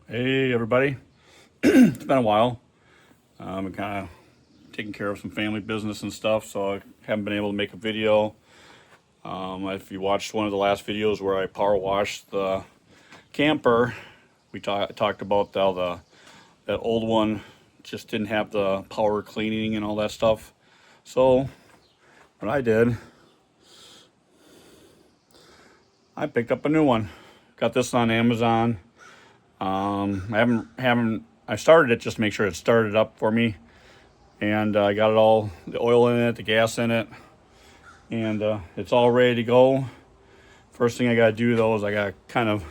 Hey everybody, it's been a while. I'm kind of taking care of some family business and stuff, so I haven't been able to make a video. If you watched one of the last videos where I power washed the camper, we talked about how that old one just didn't have the power cleaning and all that stuff. So what I did, I picked up a new one. Got this on Amazon. I started it just to make sure it started up for me, and I got it all, the oil in it, the gas in it, and it's all ready to go. First thing I got to do though is I got to kind of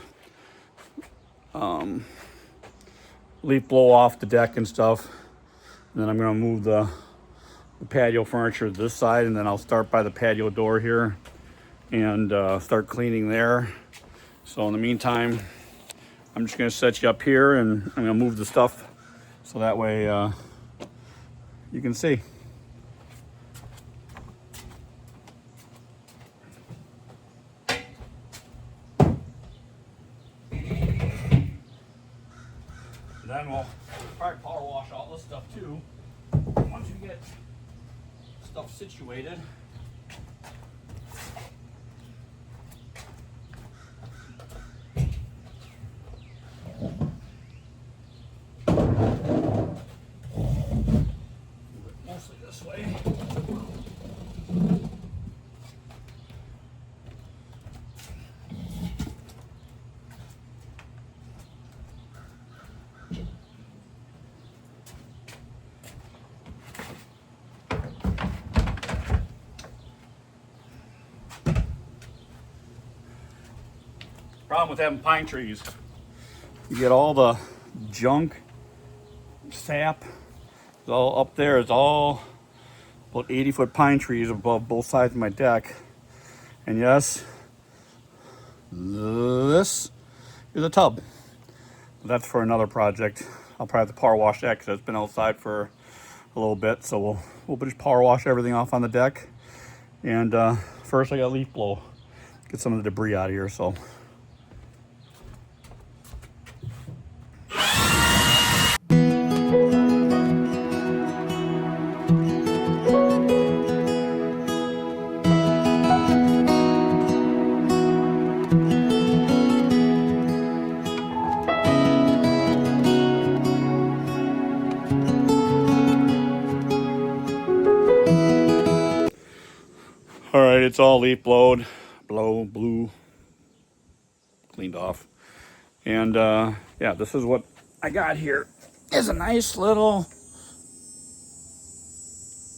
leaf blow off the deck and stuff. And then I'm going to move the patio furniture to this side, and then I'll start by the patio door here and start cleaning there. So in the meantime, I'm just going to set you up here, and I'm going to move the stuff so that way you can see. Then we'll probably power wash all this stuff too. Once you get stuff situated. Mostly this way. Problem with having pine trees, you get all the junk, sap, it's all up there. It's all about 80-foot pine trees above both sides of my deck. And yes, this is a tub. That's for another project. I'll probably have to power wash that because it's been outside for a little bit. So we'll just power wash everything off on the deck. And first I got leaf blow, get some of the debris out of here. So. All right, it's all leaf blowed, blue, cleaned off. And yeah, this is what I got here. It's a nice little,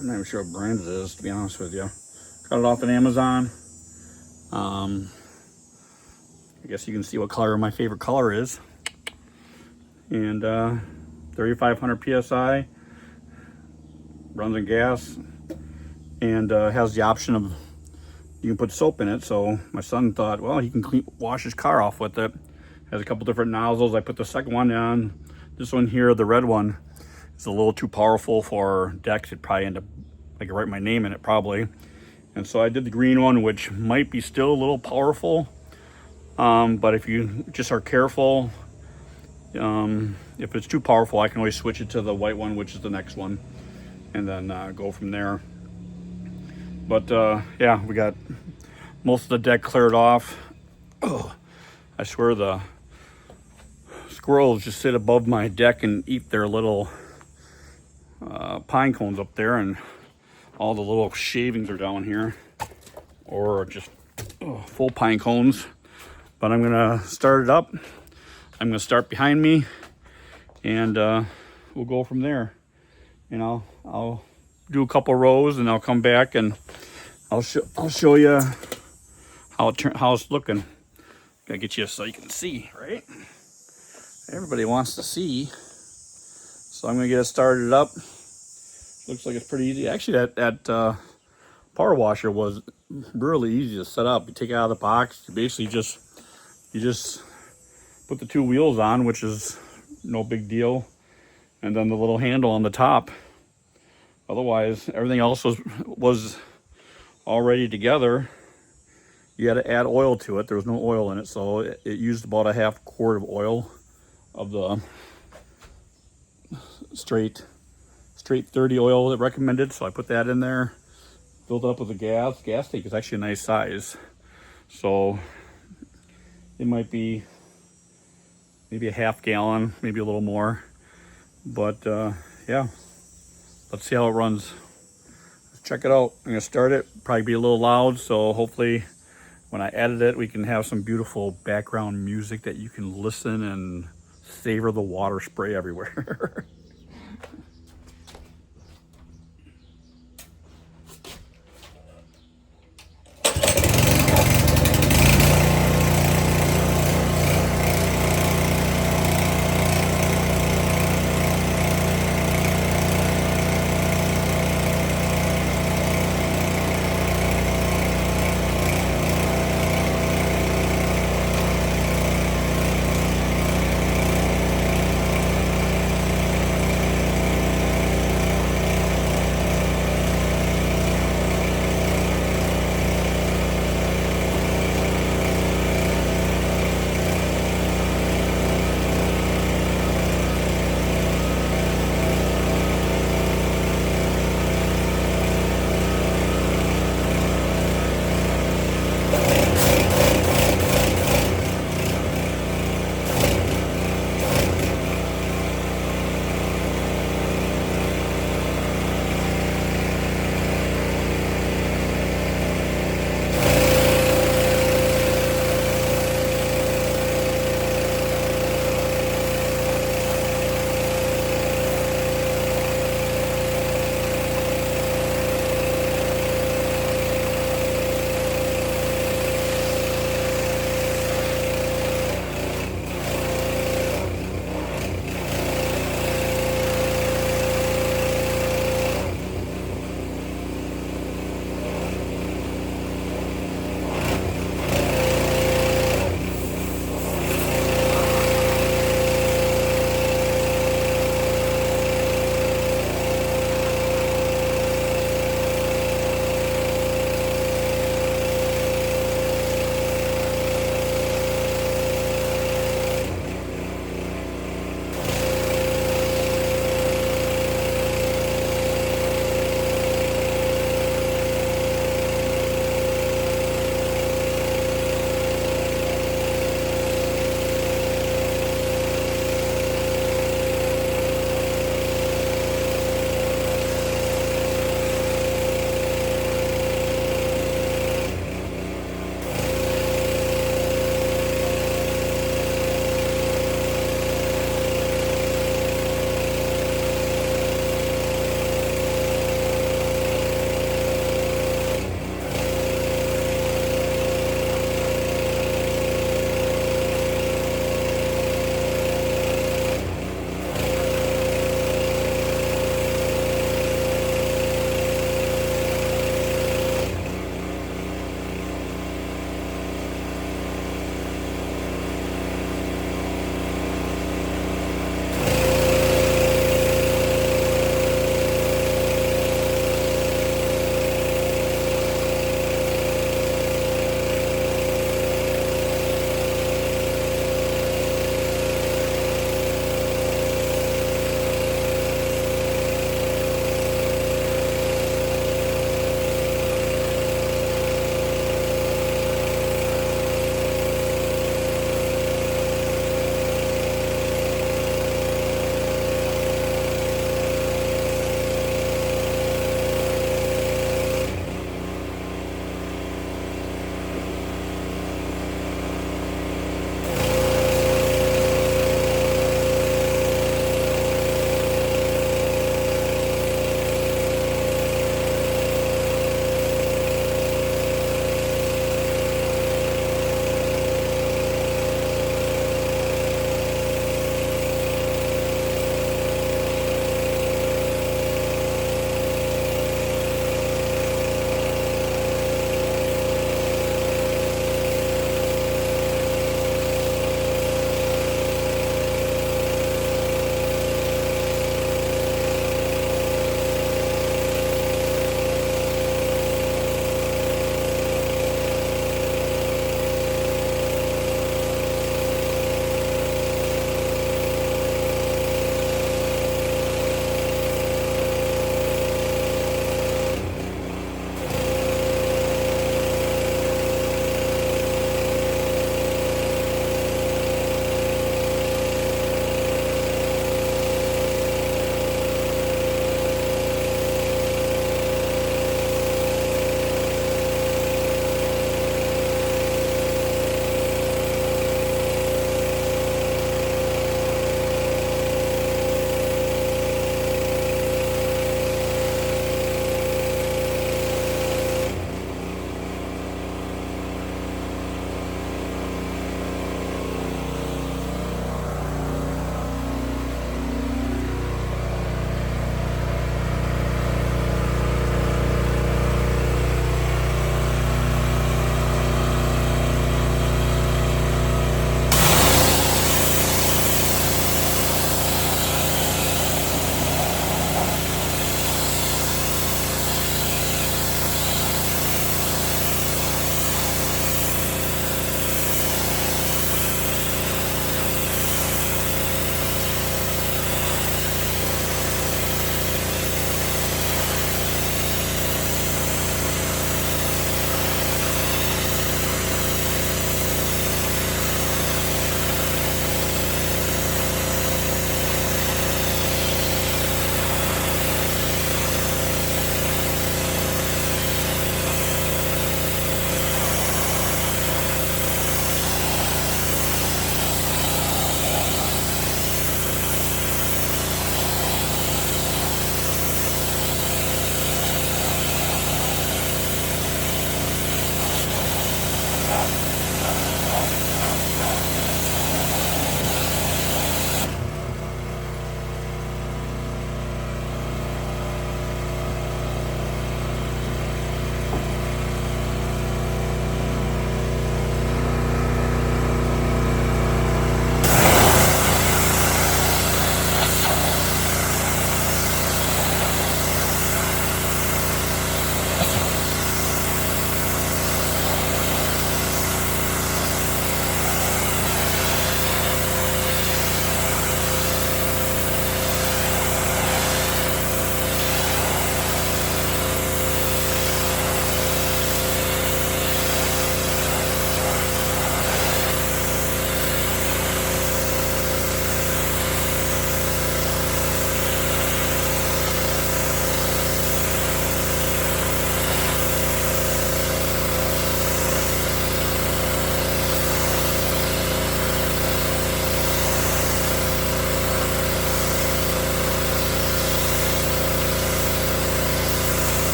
I'm not even sure what brand it is, to be honest with you. Got it off of Amazon. I guess you can see what color my favorite color is. And 3,500 PSI, runs on gas, and has the option of, you can put soap in it. So my son thought, well, he can wash his car off with it. Has a couple different nozzles. I put the second one on. This one here, the red one, is a little too powerful for decks. It'd probably end up, I could write my name in it probably. And so I did the green one, which might be still a little powerful. But if you just are careful, if it's too powerful, I can always switch it to the white one, which is the next one, and then go from there. But yeah, we got most of the deck cleared off. Oh, I swear the squirrels just sit above my deck and eat their little pine cones up there, and all the little shavings are down here, or just full pine cones. But I'm gonna start it up. I'm gonna start behind me, and we'll go from there. And I'll do a couple rows, and I'll come back and I'll show you how it's looking. Gotta get you so you can see, right? Everybody wants to see. So I'm gonna get it started up. Looks like it's pretty easy. Actually, that power washer was really easy to set up. You take it out of the box. You basically just put the two wheels on, which is no big deal, and then the little handle on the top. Otherwise, everything else was already together. You had to add oil to it. There was no oil in it, so it used about a half quart of oil of the straight 30 oil that recommended, so I put that in there. Filled it up with the gas. Gas tank is actually a nice size, so it might be maybe a half gallon, maybe a little more. But yeah, let's see how it runs. Let's check it out. I'm gonna start it. Probably be a little loud, so hopefully when I edit it, we can have some beautiful background music that you can listen and savor the water spray everywhere.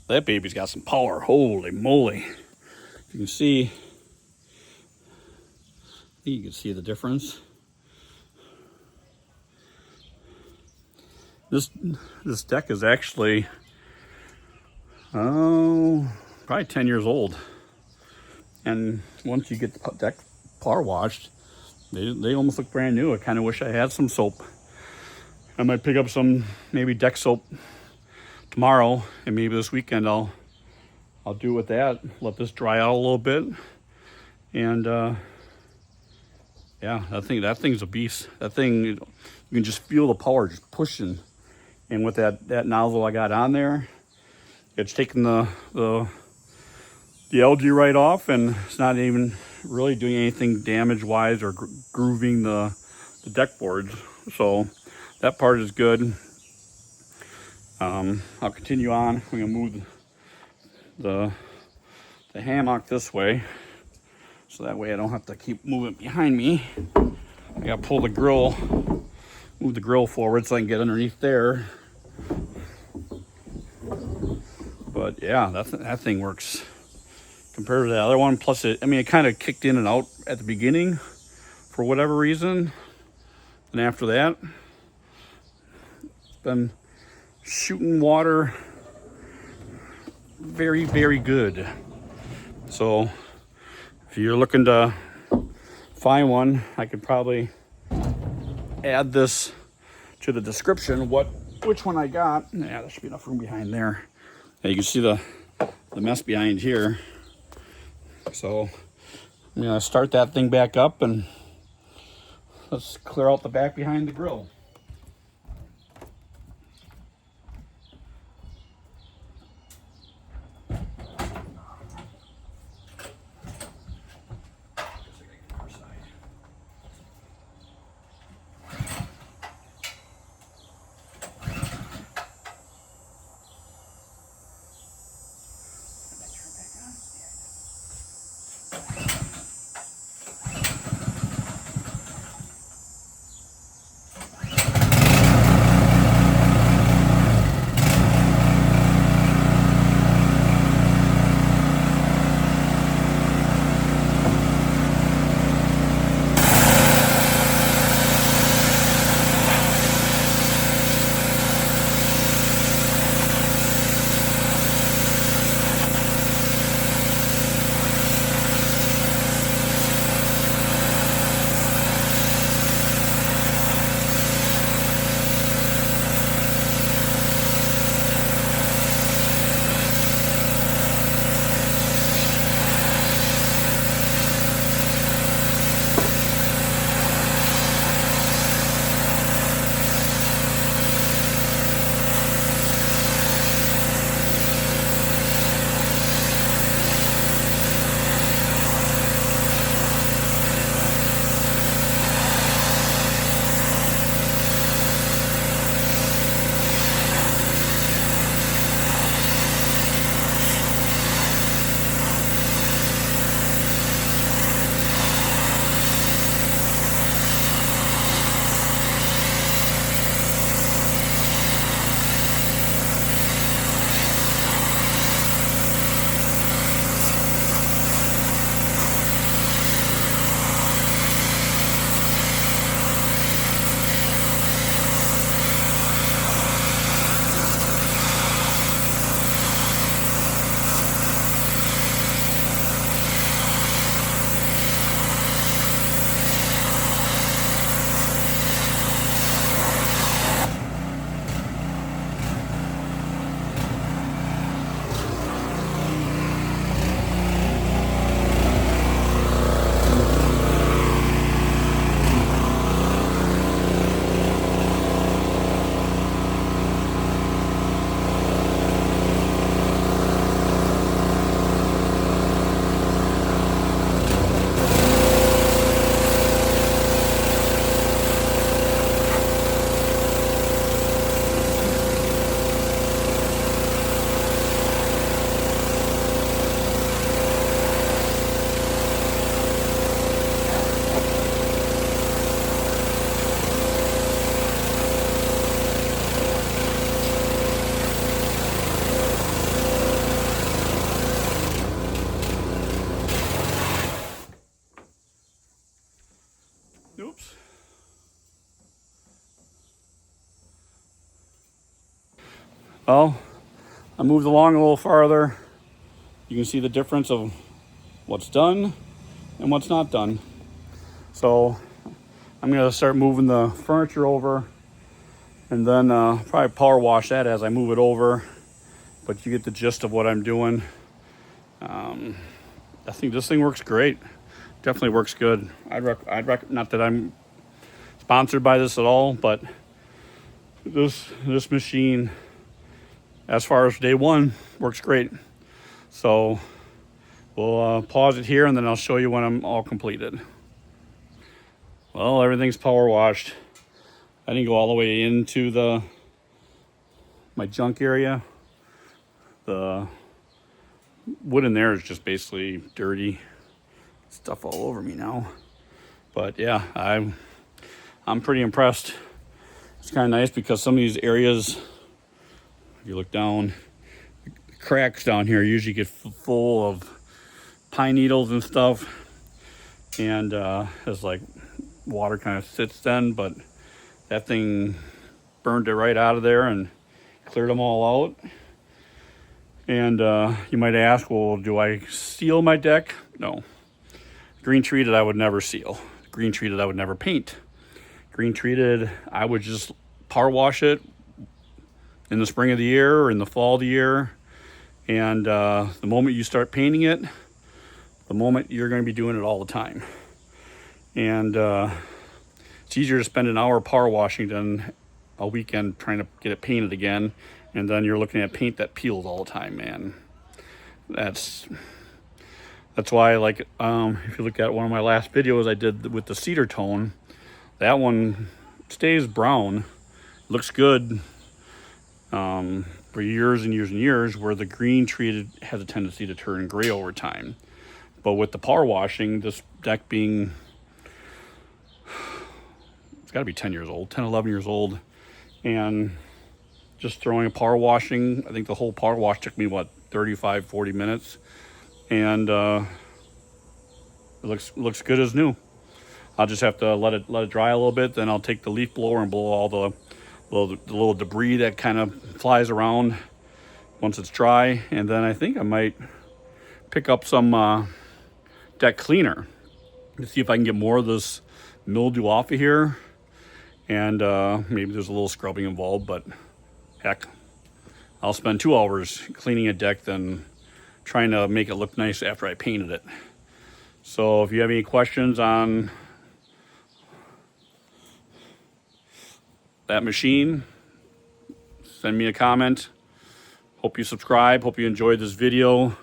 That baby's got some power. Holy moly. You can see, I think you can see the difference. This deck is actually, probably 10 years old. And once you get the deck power washed, they almost look brand new. I kind of wish I had some soap. I might pick up some maybe deck soap tomorrow, and maybe this weekend I'll do with that. Let this dry out a little bit, and yeah, that thing's a beast. That thing, you can just feel the power just pushing. And with that nozzle I got on there, it's taking the algae right off, and it's not even really doing anything damage wise or grooving the deck boards. So that part is good. I'll continue on. I'm gonna move the hammock this way, so that way I don't have to keep moving behind me. I gotta pull the grill, move the grill forward so I can get underneath there. But yeah, that thing works compared to the other one. Plus it kind of kicked in and out at the beginning for whatever reason. And after that, it's been shooting water very, very good. So if you're looking to find one, I could probably add this to the description, which one I got. Yeah, there should be enough room behind there. Yeah, you can see the mess behind here. So I'm gonna start that thing back up, and let's clear out the back behind the grill. Oops. Well, I moved along a little farther. You can see the difference of what's done and what's not done. So I'm gonna start moving the furniture over, and then probably power wash that as I move it over. But you get the gist of what I'm doing. I think this thing works great. Definitely works good. Not that I'm sponsored by this at all, but this machine, as far as day one, works great. So we'll pause it here, and then I'll show you when I'm all completed. Well, everything's power washed. I didn't go all the way into my junk area. The wood in there is just basically dirty stuff all over me now. But yeah, I'm pretty impressed. It's kind of nice because some of these areas, if you look down, the cracks down here usually get full of pine needles and stuff, and as like water kind of sits then, but that thing burned it right out of there and cleared them all out. And you might ask, well, do I seal my deck? No. Green treated, I would never seal. Green treated, I would never paint. Green treated, I would just power wash it in the spring of the year or in the fall of the year. And the moment you start painting it, the moment you're going to be doing it all the time. And it's easier to spend an hour power washing than a weekend trying to get it painted again. And then you're looking at paint that peels all the time, man. That's why, like, if you look at one of my last videos I did with the cedar tone, that one stays brown, looks good for years and years and years, where the green treated has a tendency to turn gray over time. But with the power washing, this deck being, it's got to be 10 years old, 10, 11 years old, and just throwing a power washing, I think the whole power wash took me, what, 35, 40 minutes. And it looks good as new. I'll just have to let it dry a little bit. Then I'll take the leaf blower and blow all the little debris that kind of flies around once it's dry. And then I think I might pick up some deck cleaner to see if I can get more of this mildew off of here. And maybe there's a little scrubbing involved, but heck, I'll spend 2 hours cleaning a deck than trying to make it look nice after I painted it. So if you have any questions on that machine, send me a comment. Hope you subscribe. Hope you enjoyed this video.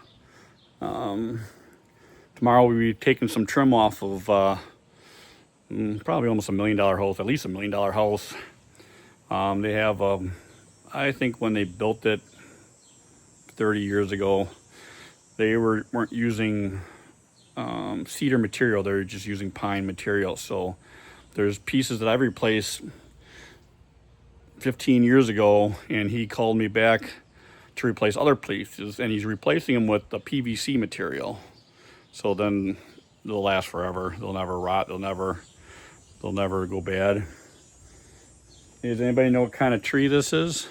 Tomorrow we'll be taking some trim off of probably almost $1 million house, at least $1 million house. They have, I think when they built it 30 years ago, they weren't using cedar material. They were just using pine material. So there's pieces that I've replaced 15 years ago, and he called me back to replace other pieces, and he's replacing them with the PVC material. So then they'll last forever. They'll never rot. They'll never go bad. Does anybody know what kind of tree this is?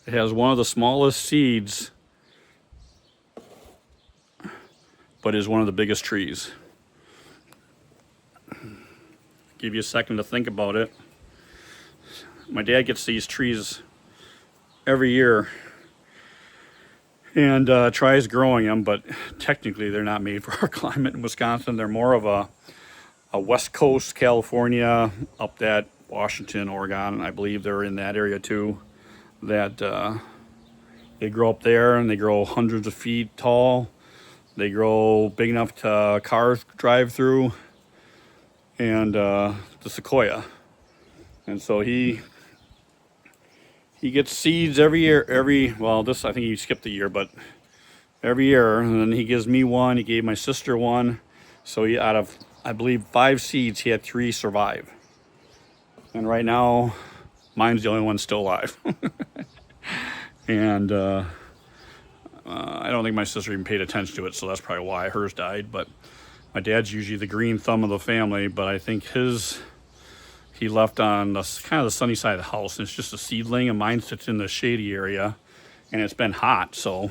It has one of the smallest seeds, but is one of the biggest trees. Give you a second to think about it. My dad gets these trees every year and tries growing them, but technically they're not made for our climate in Wisconsin. They're more of a West Coast California, up that Washington, Oregon. I believe they're in that area too. That they grow up there, and they grow hundreds of feet tall. They grow big enough to cars drive through, and the sequoia. And so he gets seeds every year. This, I think he skipped a year, but every year. And then he gives me one. He gave my sister one. So he, out of, I believe, 5 seeds, he had 3 survive. And right now, mine's the only one still alive. And I don't think my sister even paid attention to it, so that's probably why hers died. But my dad's usually the green thumb of the family, but I think he left on the kind of the sunny side of the house, and it's just a seedling, and mine sits in the shady area, and it's been hot, so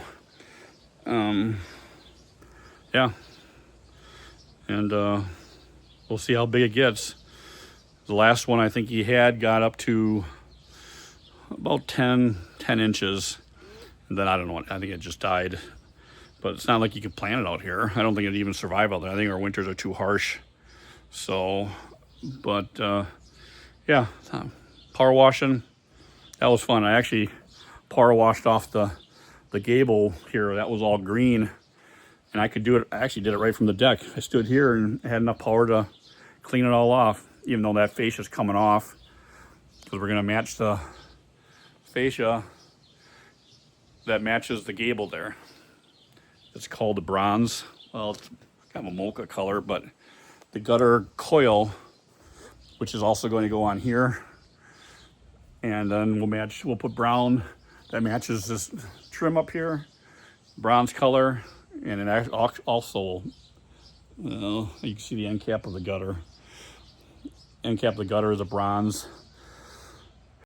yeah. And we'll see how big it gets. The last one I think he had got up to about 10 inches, and then I don't know, I think it just died. But it's not like you could plant it out here. I don't think it'd even survive out there. I think our winters are too harsh. So, but yeah, power washing, that was fun. I actually power washed off the gable here. That was all green, and I could do it. I actually did it right from the deck. I stood here and had enough power to clean it all off, even though that fascia is coming off, because we're gonna match the fascia that matches the gable there. It's called the bronze. Well, it's kind of a mocha color, but the gutter coil, which is also going to go on here, and then we'll put brown that matches this trim up here, bronze color, and it also, you can see the end cap of the gutter. End cap of the gutter is a bronze.